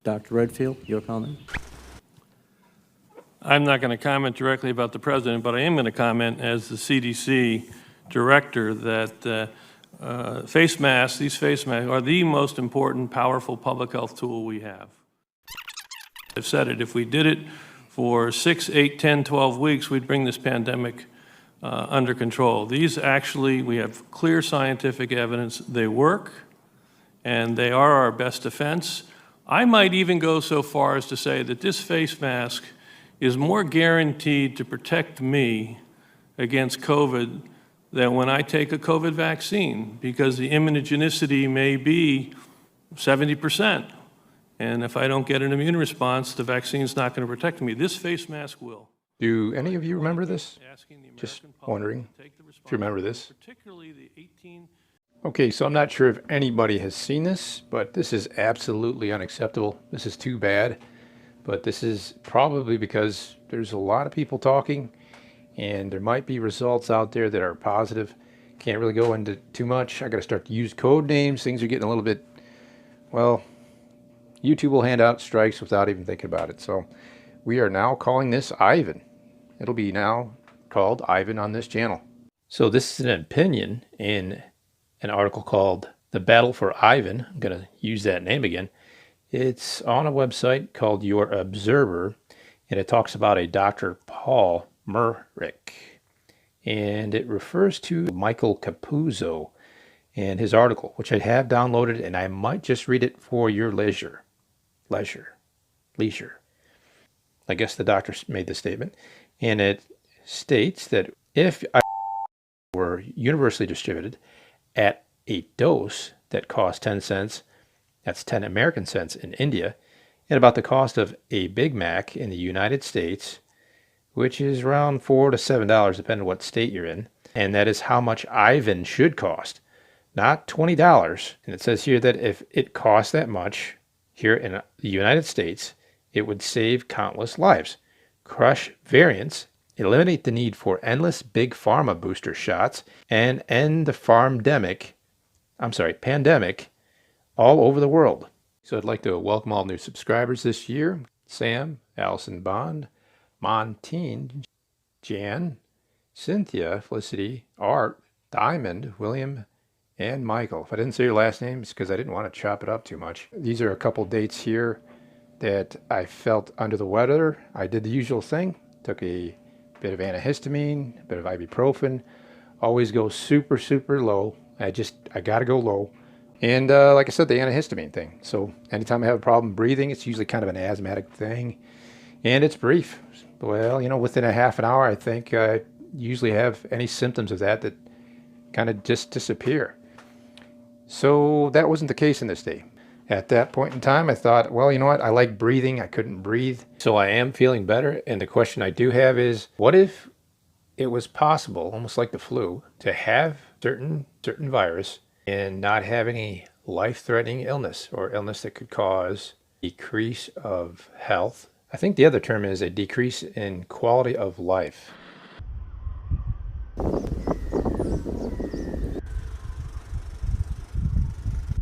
Dr. Redfield, your comment? I'm not going to comment directly about the president, but I am going to comment as the CDC director that face masks, these face masks, are the most important, powerful public health tool we have. I've said it, if we did it for 6, 8, 10, 12 weeks, we'd bring this pandemic under control. These actually, we have clear scientific evidence they work, and they are our best defense. I might even go so far as to say that this face mask is more guaranteed to protect me against COVID than when I take a COVID vaccine, because the immunogenicity may be 70%. And if I don't get an immune response, the vaccine's not going to protect me. This face mask will. Do any of you remember this? Just wondering if you remember this. Particularly the 18. Okay, so I'm not sure if anybody has seen this, but this is absolutely unacceptable. This is too bad, but this is probably because there's a lot of people talking, and there might be results out there that are positive. Can't really go into too much. I got to start to use code names. Things are getting a little bit, well, YouTube will hand out strikes without even thinking about it. So we are now calling this Ivan. It'll be now called Ivan on this channel. So this is an opinion in an article called The Battle for Ivan. I'm going to use that name again. It's on a website called Your Observer, and it talks about a Dr. Paul Merrick. And it refers to Michael Capuzzo and his article, which I have downloaded, and I might just read it for your leisure. Leisure. I guess the doctor made the statement. And it states that if I were universally distributed at a dose that cost 10 cents, that's 10 American cents in India, at about the cost of a Big Mac in the United States, which is around $4 to $7, depending on what state you're in. And that is how much Ivan should cost, not $20. And it says here that if it costs that much here in the United States, it would save countless lives, crush variants, eliminate the need for endless big pharma booster shots, and end the pandemic all over the world. So I'd like to welcome all new subscribers this year. Sam, Allison Bond, Montine, Jan, Cynthia, Felicity, Art, Diamond, William, and Michael. If I didn't say your last name, it's because I didn't want to chop it up too much. These are a couple dates here that I felt under the weather. I did the usual thing. Took a bit of antihistamine, a bit of ibuprofen. Always go super, super low. I got to go low. And like I said, the antihistamine thing. So anytime I have a problem breathing, it's usually kind of an asthmatic thing. And it's brief. Well, within a half an hour, I think I usually have any symptoms of that kind of just disappear. So that wasn't the case in this day. At that point in time, I thought, well, you know what? I like breathing. I couldn't breathe. So I am feeling better. And the question I do have is, what if it was possible, almost like the flu, to have certain virus and not have any life-threatening illness or illness that could cause decrease of health? I think the other term is a decrease in quality of life.